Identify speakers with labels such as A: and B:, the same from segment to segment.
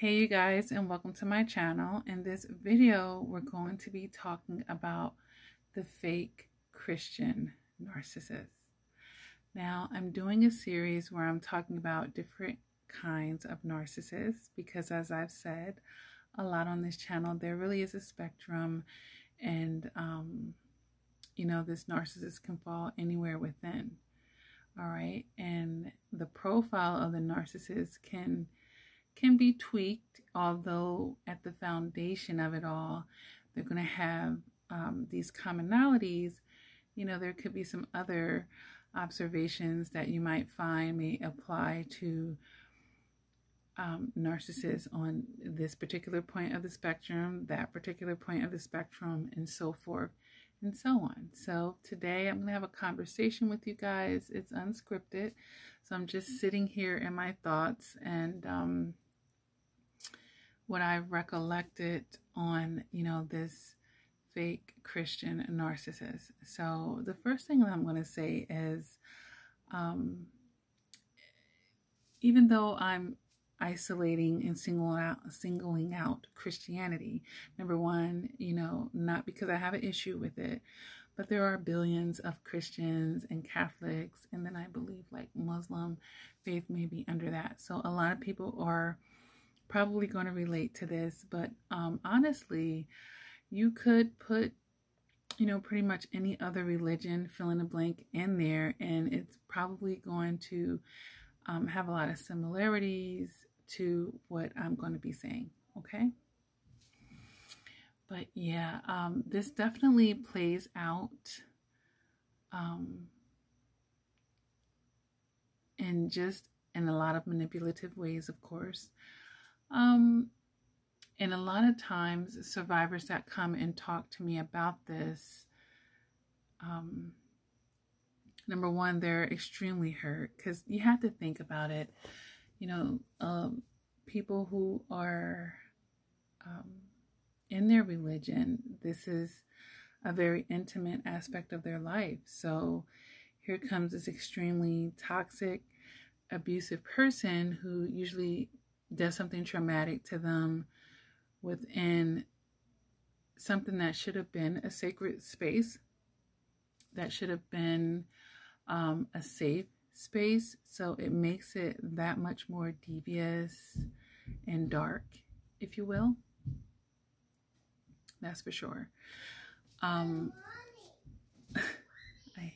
A: Hey you guys, and welcome to my channel. In this video we're going to be talking about the fake Christian narcissist. Now I'm doing a series where I'm talking about different kinds of narcissists because, as I've said a lot on this channel, there really is a spectrum, and this narcissist can fall anywhere within. All right, and the profile of the narcissist can be tweaked, although at the foundation of it all, they're going to have these commonalities. There could be some other observations that you might find may apply to narcissists on this particular point of the spectrum, that particular point of the spectrum, and so forth and so on. So today I'm going to have a conversation with you guys. It's unscripted, so I'm just sitting here in my thoughts and what I've recollected on, this fake Christian narcissist. So the first thing that I'm going to say is, even though I'm isolating and singling out Christianity, number one, not because I have an issue with it, but there are billions of Christians and Catholics, and then I believe like Muslim faith may be under that. So a lot of people are probably going to relate to this, but honestly, you could put pretty much any other religion, fill in the blank, in there, and it's probably going to have a lot of similarities to what I'm going to be saying. Okay, but yeah, this definitely plays out in a lot of manipulative ways, of course. And a lot of times survivors that come and talk to me about this, number one, they're extremely hurt, because you have to think about it. People who are in their religion, this is a very intimate aspect of their life. So here comes this extremely toxic, abusive person who usually does something traumatic to them within something that should have been a sacred space, that should have been a safe space. So it makes it that much more devious and dark, if you will. That's for sure. I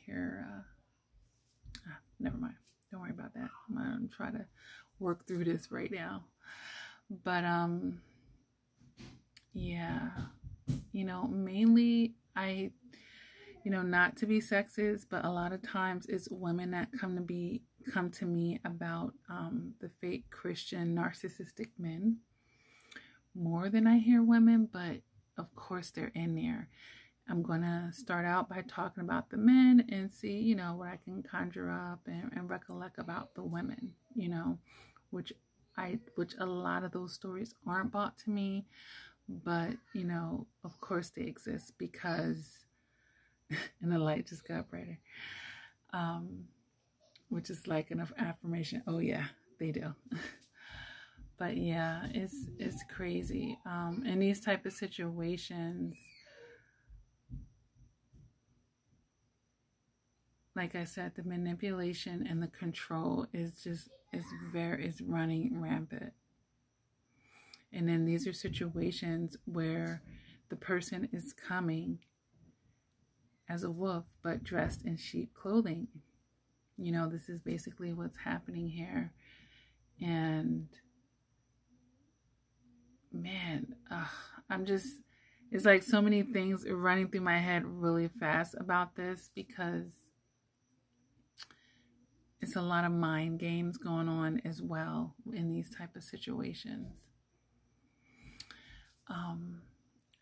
A: hear, never mind. Don't worry about that. I'm going to try to work through this right now. But yeah, mainly not to be sexist, but a lot of times it's women that come to me about the fake Christian narcissistic men more than I hear women, but of course they're in there. I'm gonna start out by talking about the men and see, what I can conjure up and recollect about the women, which a lot of those stories aren't brought to me, but of course they exist, because and the light just got brighter, which is like an affirmation. Oh yeah, they do. But yeah, it's crazy. In these type of situations, like I said, the manipulation and the control is running rampant. And then these are situations where the person is coming as a wolf, but dressed in sheep clothing. This is basically what's happening here. And man, it's like so many things are running through my head really fast about this, because it's a lot of mind games going on as well in these type of situations.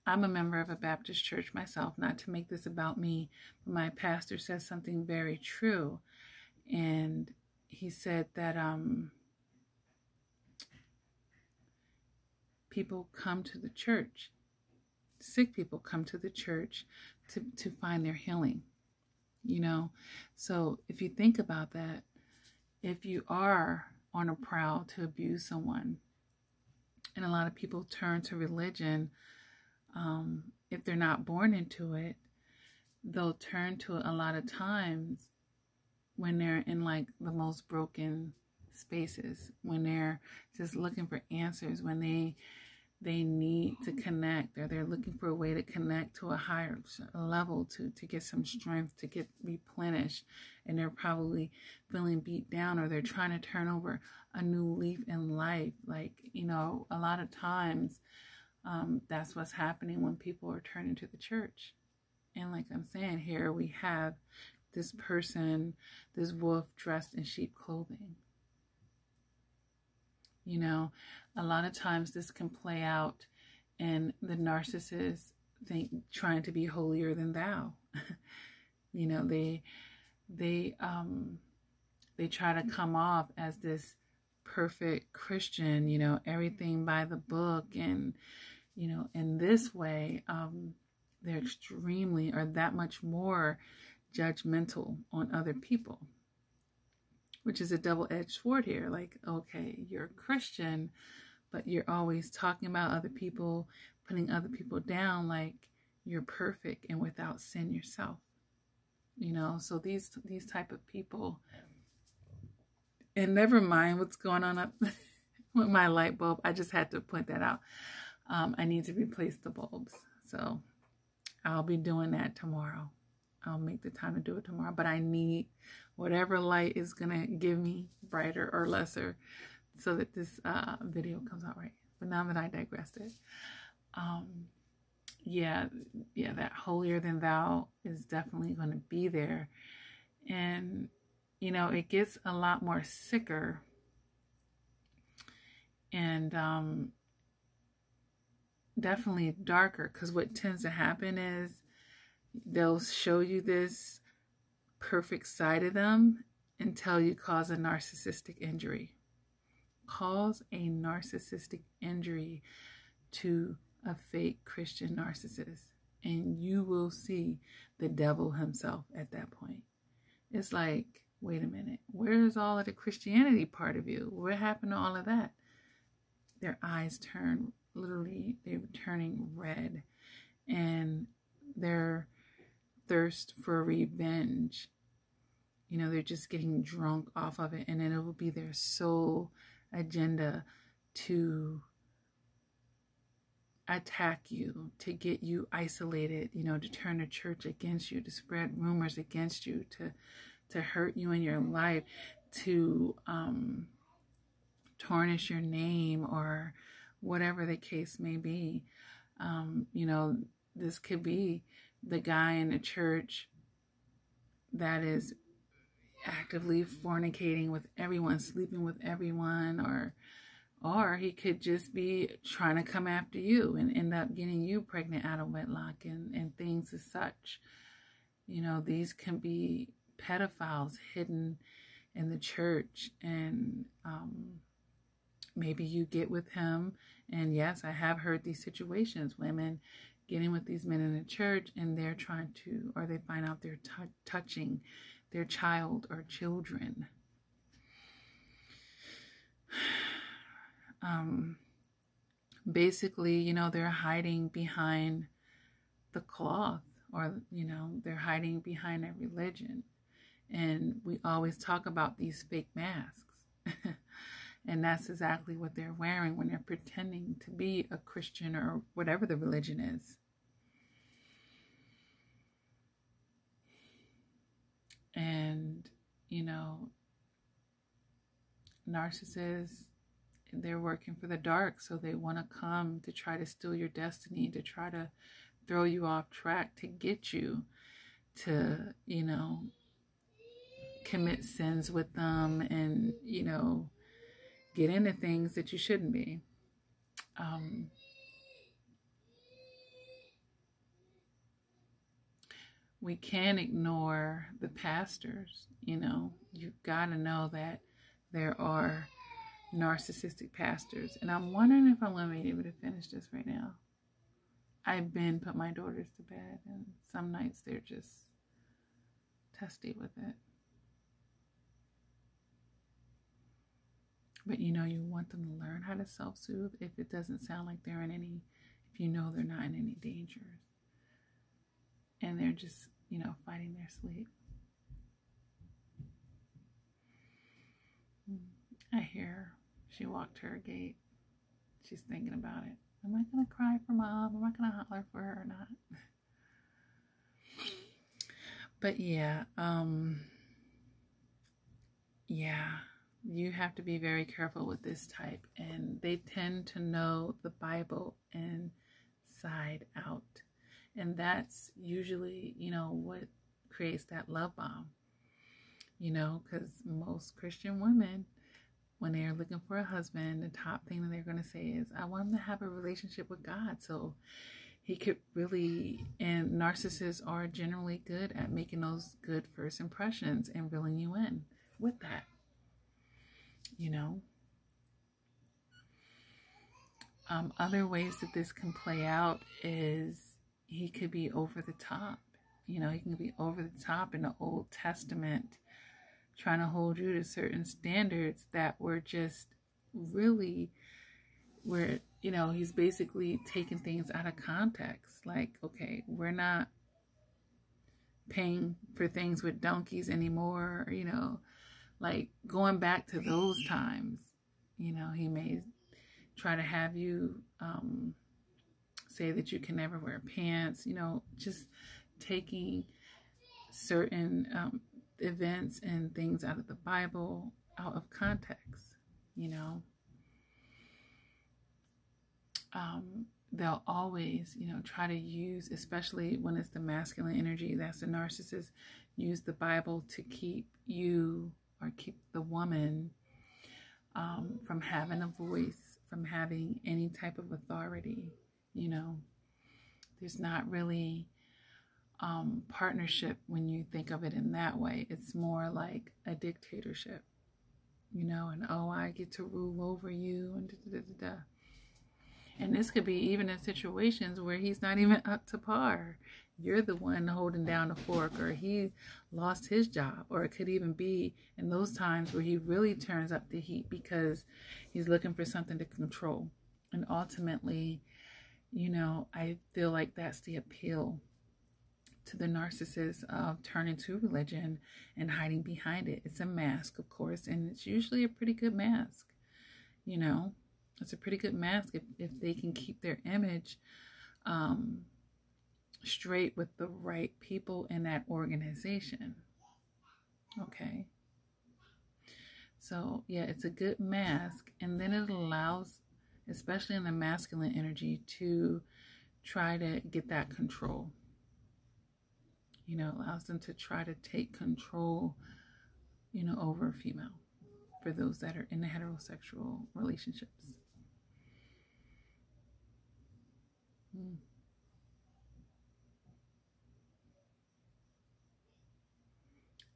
A: I'm a member of a Baptist church myself, not to make this about me, but my pastor says something very true. And he said that people come to the church, sick people come to the church to find their healing. So if you think about that, if you are on a prowl to abuse someone, And a lot of people turn to religion. If they're not born into it, they'll turn to it a lot of times when they're in like the most broken spaces, when they're just looking for answers, when they need to connect, or they're looking for a way to connect to a higher level, to get some strength, to get replenished, and they're probably feeling beat down, or they're trying to turn over a new leaf in life. Like, you know, a lot of times that's what's happening when people are turning to the church. And like I'm saying, here we have this person, this wolf dressed in sheep clothing. You know, a lot of times this can play out in the narcissist trying to be holier than thou. You know, they try to come off as this perfect Christian, you know, everything by the book, and you know, in this way, they're extremely, or that much more, judgmental on other people, which is a double-edged sword here. Like, okay, you're a Christian, but you're always talking about other people, putting other people down like you're perfect and without sin yourself. You know, so these type of people, and never mind what's going on up with my light bulb. I just had to point that out. I need to replace the bulbs. So I'll be doing that tomorrow. I'll make the time to do it tomorrow, but I need whatever light is going to give me, brighter or lesser, so that this video comes out right. But now that I digressed it, yeah, that holier than thou is definitely going to be there. And, you know, it gets a lot more sicker. And definitely darker, because what tends to happen is they'll show you this perfect side of them until you cause a narcissistic injury. Cause a narcissistic injury to a fake Christian narcissist, and you will see the devil himself at that point. It's like, wait a minute, where's all of the Christianity part of you? What happened to all of that? Their eyes turn, literally, they're turning red, and their thirst for revenge, you know, they're just getting drunk off of it, and then it will be their sole agenda to attack you, to get you isolated, you know, to turn the church against you, to spread rumors against you, to hurt you in your life, to tarnish your name, or whatever the case may be. You know, this could be the guy in the church that is actively fornicating with everyone, sleeping with everyone, or he could just be trying to come after you and end up getting you pregnant out of wedlock and things as such. You know, these can be pedophiles hidden in the church, and maybe you get with him. And yes, I have heard these situations, women getting with these men in the church, and they're trying to, or they find out they're touching their child or children. Basically, you know, they're hiding behind the cloth, or, you know, they're hiding behind their religion. And we always talk about these fake masks. And that's exactly what they're wearing when they're pretending to be a Christian or whatever the religion is. And, you know, narcissists, they're working for the dark, so they want to come to try to steal your destiny, to try to throw you off track, to get you to, you know, commit sins with them, and, you know, get into things that you shouldn't be. We can't ignore the pastors. You know, you've got to know that there are narcissistic pastors. And I'm wondering if I'm going to be able to finish this right now. I've been put my daughters to bed, and some nights they're just testy with it. But you know, you want them to learn how to self-soothe if it doesn't sound like they're in any, if you know they're not in any dangers. And they're just, you know, fighting their sleep. I hear her. She walked to her gate. She's thinking about it. Am I going to cry for Mom? Am I going to holler for her or not? But yeah, you have to be very careful with this type. And they tend to know the Bible inside out. And that's usually, you know, what creates that love bomb. You know, because most Christian women, when they're looking for a husband, the top thing that they're going to say is, I want him to have a relationship with God. So he could really, and narcissists are generally good at making those good first impressions and reeling you in with that, you know. Other ways that this can play out is he could be over the top. You know, he can be over the top in the Old Testament, trying to hold you to certain standards that were just really, where, you know, he's basically taking things out of context. Like, okay, we're not paying for things with donkeys anymore, you know, like going back to those times. You know, he may try to have you say that you can never wear pants, you know, just taking certain events and things out of the Bible out of context, you know. They'll always, you know, try to use, especially when it's the masculine energy, that's the narcissist, use the Bible to keep you or keep the woman from having a voice, from having any type of authority. You know, there's not really partnership when you think of it in that way. It's more like a dictatorship, you know, and oh, I get to rule over you and da-da-da-da-da. And this could be even in situations where he's not even up to par. You're the one holding down the fork, or he lost his job, or it could even be in those times where he really turns up the heat because he's looking for something to control. And ultimately, you know, I feel like that's the appeal to the narcissist of turning to religion and hiding behind it. It's a mask, of course, and it's usually a pretty good mask, you know. It's a pretty good mask if they can keep their image straight with the right people in that organization. Okay. So, yeah, it's a good mask. And then it allows, especially in the masculine energy, to try to get that control. You know, allows them to try to take control, you know, over a female for those that are in the heterosexual relationships.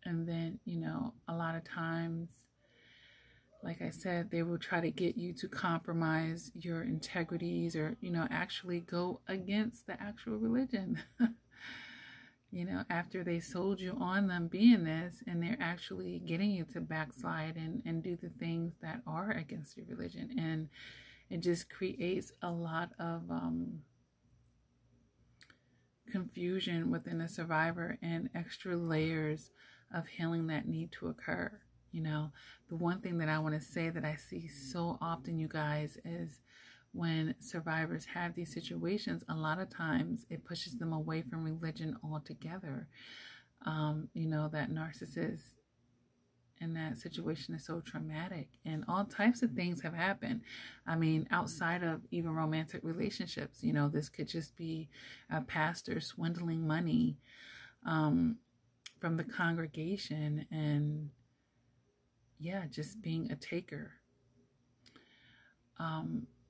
A: And then, you know, a lot of times, like I said, they will try to get you to compromise your integrities or, you know, actually go against the actual religion. You know, after they sold you on them being this, and they're actually getting you to backslide and do the things that are against your religion. And it just creates a lot of confusion within the survivor and extra layers of healing that need to occur. You know, the one thing that I want to say that I see so often, you guys, is when survivors have these situations, a lot of times it pushes them away from religion altogether. You know, that narcissist in that situation is so traumatic, and all types of things have happened. I mean, outside of even romantic relationships, you know, this could just be a pastor swindling money from the congregation, and yeah, just being a taker,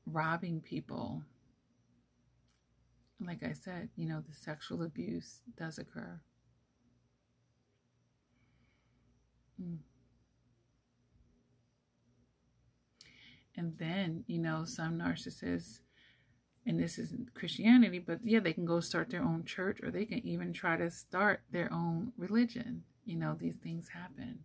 A: robbing people. Like I said, you know, the sexual abuse does occur. And then, you know, some narcissists, and this isn't Christianity, but yeah, they can go start their own church, or they can even try to start their own religion. You know, these things happen.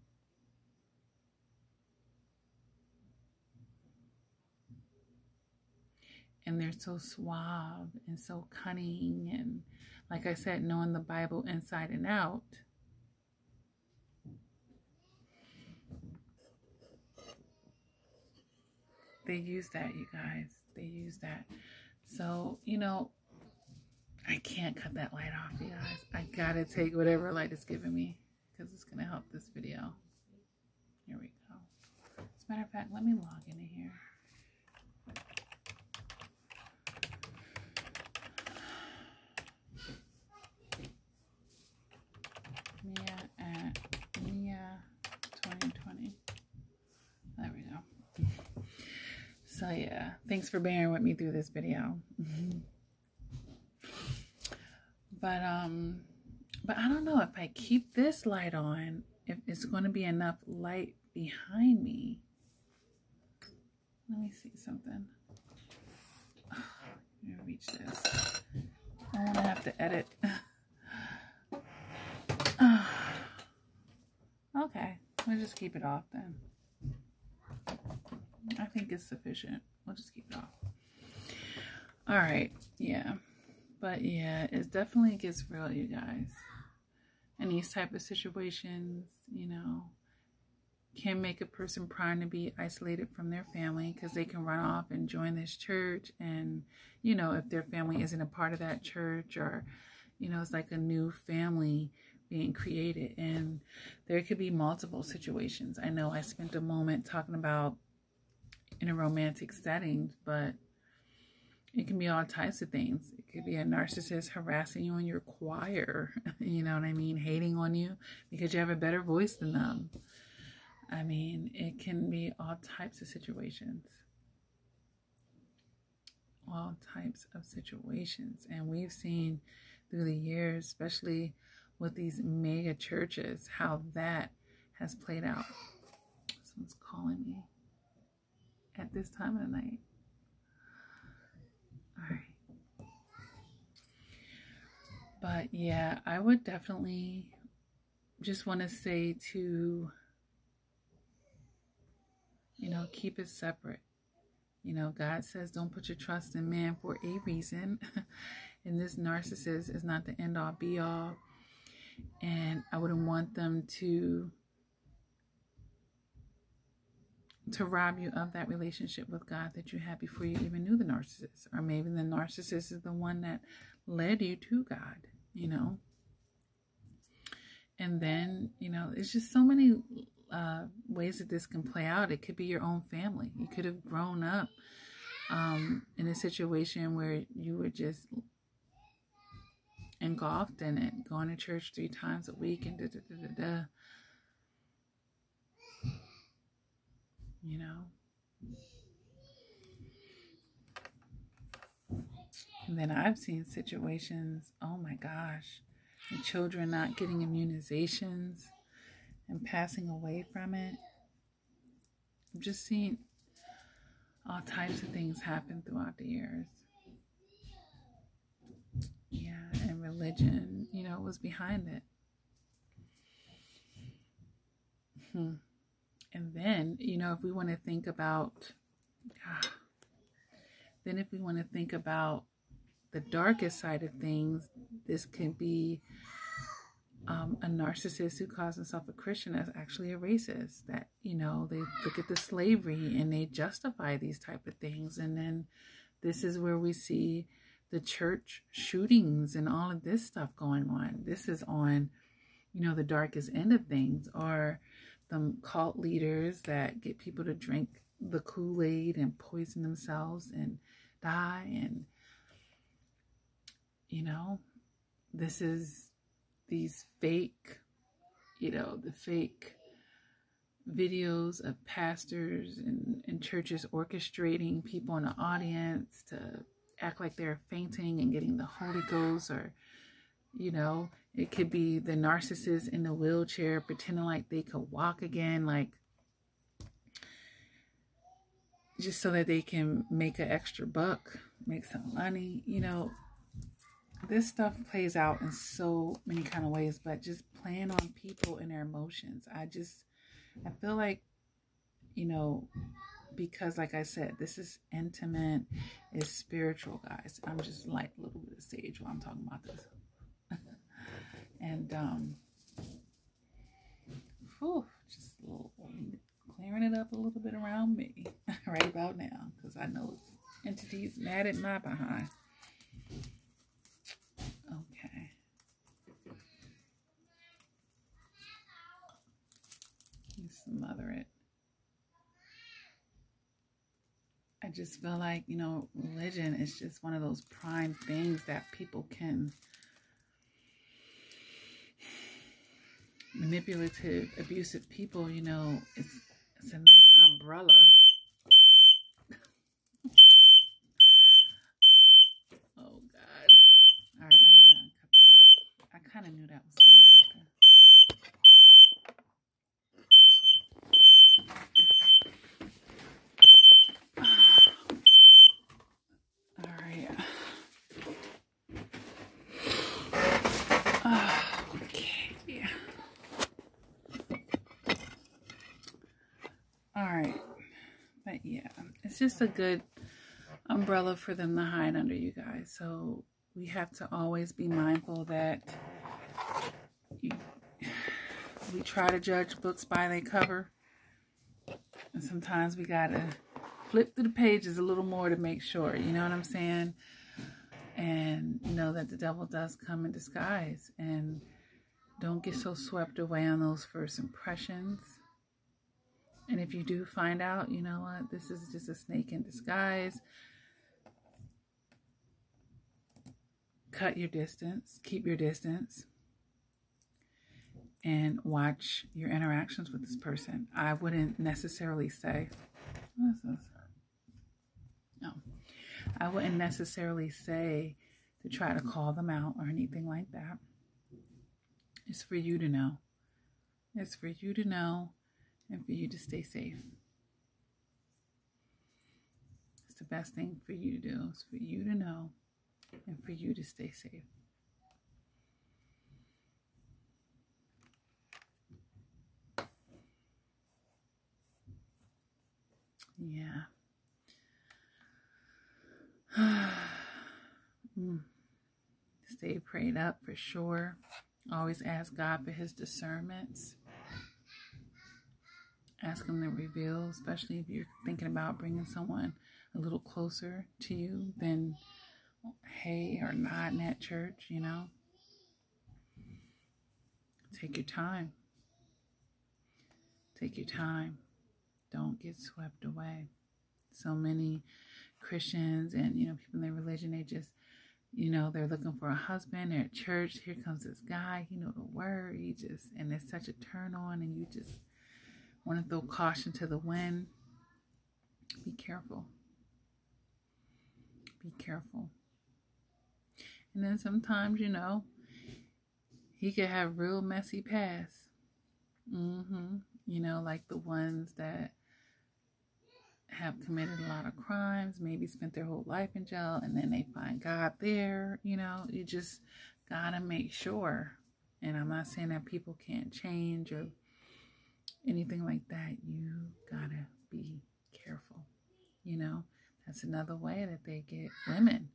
A: and they're so suave and so cunning, and like I said, knowing the Bible inside and out. They use that, you guys. They use that. So, you know, I can't cut that light off, you guys. I gotta take whatever light is giving me because it's gonna help this video. Here we go. As a matter of fact, let me log into here. Mia 2020. There we go. So yeah, thanks for bearing with me through this video. But I don't know if I keep this light on, if it's going to be enough light behind me. Let me see something. Let me reach this. I don't want to have to edit. Okay, we'll just keep it off then. I think it's sufficient. We'll just keep it off. All right, yeah. But yeah, it definitely gets real, you guys. And these type of situations, you know, can make a person prone to be isolated from their family because they can run off and join this church. And, you know, if their family isn't a part of that church, or, you know, it's like a new family being created. And there could be multiple situations. I know I spent a moment talking about in a romantic setting, but it can be all types of things. It could be a narcissist harassing you in your choir, you know what I mean? Hating on you because you have a better voice than them. I mean, it can be all types of situations. All types of situations. And we've seen through the years, especially with these mega churches, how that has played out. Someone's calling me at this time of the night. All right. But yeah, I would definitely just want to say to, you know, keep it separate. You know, God says don't put your trust in man for a reason. And this narcissist is not the end all be all. And I wouldn't want them to rob you of that relationship with God that you had before you even knew the narcissist. Or maybe the narcissist is the one that led you to God, you know. And then, you know, it's just so many ways that this can play out. It could be your own family. You could have grown up in a situation where you were just engulfed in it, going to church 3 times a week and da-da-da-da-da. You know? And then I've seen situations, oh my gosh, the children not getting immunizations and passing away from it. I've just seen all types of things happen throughout the years. Yeah, and religion, you know, was behind it. And then, you know, if we want to think about, the darkest side of things, this can be a narcissist who calls himself a Christian as actually a racist. That, you know, they look at the slavery and they justify these type of things. And then this is where we see the church shootings and all of this stuff going on. This is on, you know, the darkest end of things. Or the cult leaders that get people to drink the Kool-Aid and poison themselves and die. And, you know, this is these fake, you know, the fake videos of pastors and churches orchestrating people in the audience to act like they're fainting and getting the Holy Ghost. Or, you know, it could be the narcissist in the wheelchair pretending like they could walk again, like just so that they can make an extra buck, make some money. You know, this stuff plays out in so many kind of ways, but just playing on people and their emotions. I feel like, you know, because like I said, this is intimate, it's spiritual, guys. I'm just like a little bit of sage while I'm talking about this. And just a little, clearing it up a little bit around me right about now, because I know entities mad at my behind. Okay. Let's smother it. I just feel like, you know, religion is just one of those prime things that people can manipulative, abusive people, you know, it's a nice umbrella. Oh God. All right, let me cut that out. I kind of knew that was gonna happen. All right. Okay. All right. But yeah, it's just a good umbrella for them to hide under, you guys. So we have to always be mindful that we try to judge books by their cover. And sometimes we gotta flip through the pages a little more to make sure, you know what I'm saying? And know that the devil does come in disguise. And don't get so swept away on those first impressions. And if you do find out, you know what, this is just a snake in disguise, cut your distance, keep your distance, and watch your interactions with this person. I wouldn't necessarily say, what is this? No, I wouldn't necessarily say to try to call them out or anything like that. It's for you to know. It's for you to know and for you to stay safe. It's the best thing for you to do. It's for you to know and for you to stay safe. Yeah. Stay prayed up for sure. Always ask God for his discernments. Ask him to reveal, especially if you're thinking about bringing someone a little closer to you than hey or not in that church, you know. Take your time. Take your time. Don't get swept away. So many Christians and, you know, people in their religion, they just, you know, they're looking for a husband. They're at church. Here comes this guy. He know the word. And it's such a turn on, and you just want to throw caution to the wind. Be careful. Be careful. And then sometimes, you know, he could have real messy past. You know, like the ones that have committed a lot of crimes, maybe spent their whole life in jail, and then they find God there. You know, you just gotta make sure. And I'm not saying that people can't change or anything like that. You gotta be careful. You know, that's another way that they get women.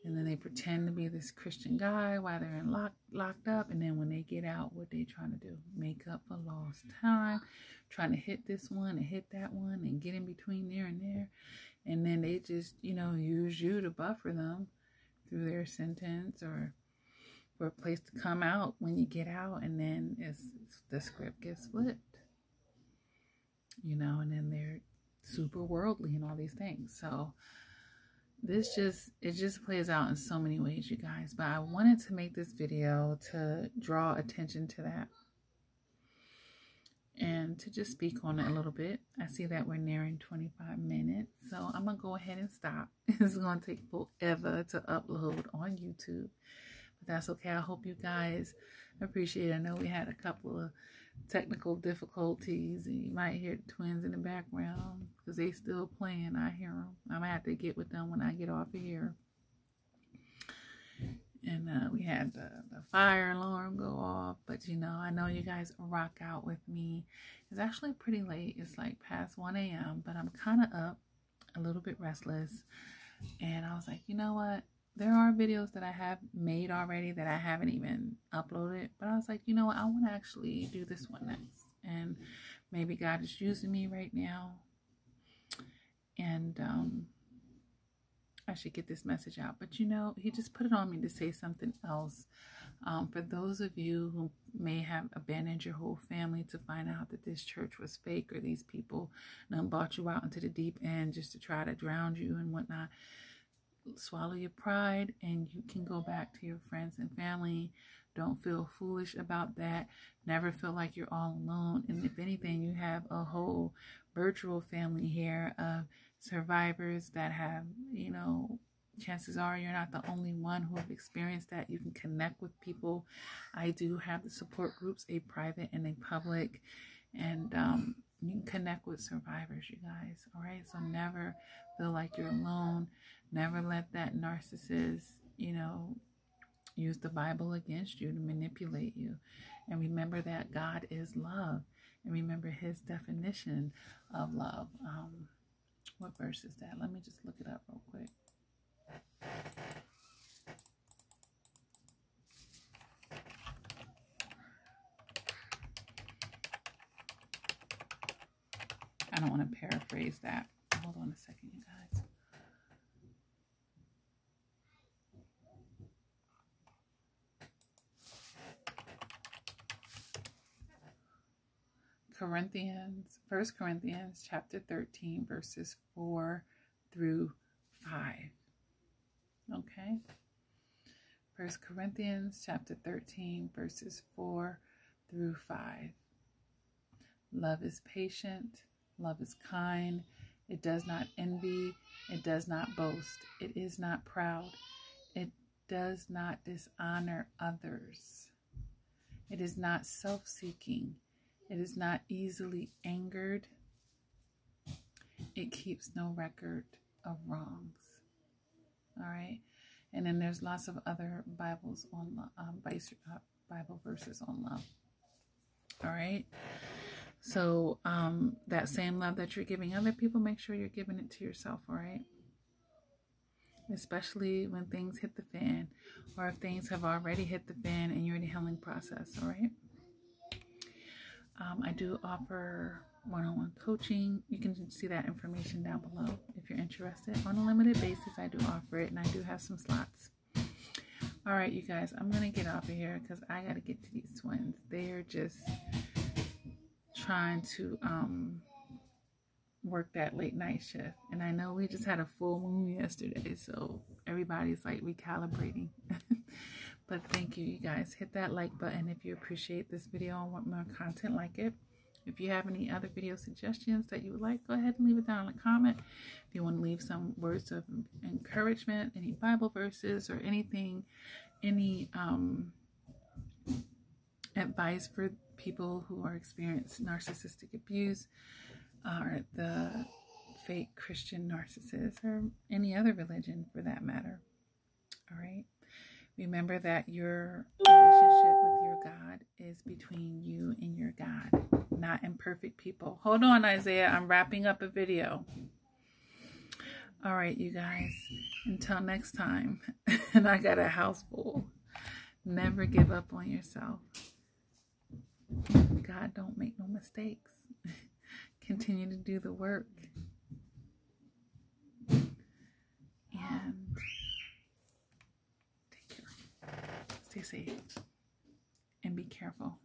A: And then they pretend to be this Christian guy while they're in locked up. And then when they get out, what they trying to do? Make up for lost time. Trying to hit this one and hit that one and get in between there and there. And then they just, you know, use you to buffer them through their sentence or for a place to come out when you get out. And then the script gets flipped. You know, and then they're super worldly and all these things. So it just plays out in so many ways, you guys. But I wanted to make this video to draw attention to that and to just speak on it a little bit. I see that we're nearing 25 minutes, so I'm gonna go ahead and stop. It's gonna take forever to upload on YouTube, but that's okay. I hope you guys appreciate it. I know we had a couple of technical difficulties, and you might hear the twins in the background because they still playing. I hear them. I'm gonna have to get with them when I get off of here. And we had the fire alarm go off. But, you know, I know you guys rock out with me. It's actually pretty late. It's like past 1 a.m. But I'm kind of up, a little bit restless. And I was like, you know what? There are videos that I have made already that I haven't even uploaded. But I was like, you know what? I want to actually do this one next. And maybe God is using me right now. And I should get this message out. But, you know, he just put it on me to say something else. For those of you who may have abandoned your whole family to find out that this church was fake, or these people done brought you out into the deep end just to try to drown you and whatnot, swallow your pride and you can go back to your friends and family. Don't feel foolish about that. Never feel like you're all alone. And if anything, you have a whole virtual family here of survivors that have, you know, chances are you're not the only one who have experienced that. You can connect with people. I do have the support groups, a private and a public, and you can connect with survivors, you guys. All right, so never feel like you're alone. Never let that narcissist, you know, use the Bible against you to manipulate you. And remember that God is love, and remember his definition of love. What verse is that? Let me just look it up real quick. I don't want to paraphrase that. Hold on a second, you guys. First Corinthians chapter 13, verses 4 through 5. Okay? First Corinthians chapter 13, verses 4 through 5. Love is patient. Love is kind. It does not envy. It does not boast. It is not proud. It does not dishonor others. It is not self-seeking. It is not easily angered. It keeps no record of wrongs. All right. And then there's lots of other Bible verses on love. All right. So that same love that you're giving other people, make sure you're giving it to yourself. All right. Especially when things hit the fan, or if things have already hit the fan and you're in a healing process. All right. I do offer one-on-one coaching. You can see that information down below if you're interested. On a limited basis, I do offer it, and I do have some slots. All right, you guys, I'm going to get off of here because I got to get to these twins. They're just trying to work that late night shift. And I know we just had a full moon yesterday, so everybody's like recalibrating. But thank you, you guys. Hit that like button if you appreciate this video and want more content like it. If you have any other video suggestions that you would like, go ahead and leave it down in the comment. If you want to leave some words of encouragement, any Bible verses or anything, any advice for people who are experiencing narcissistic abuse, or the fake Christian narcissist, or any other religion for that matter. All right. Remember that your relationship with your God is between you and your God, not imperfect people. Hold on, Isaiah. I'm wrapping up a video. All right, you guys. Until next time. And I got a house full. Never give up on yourself. God don't make no mistakes. Continue to do the work. And stay safe and be careful.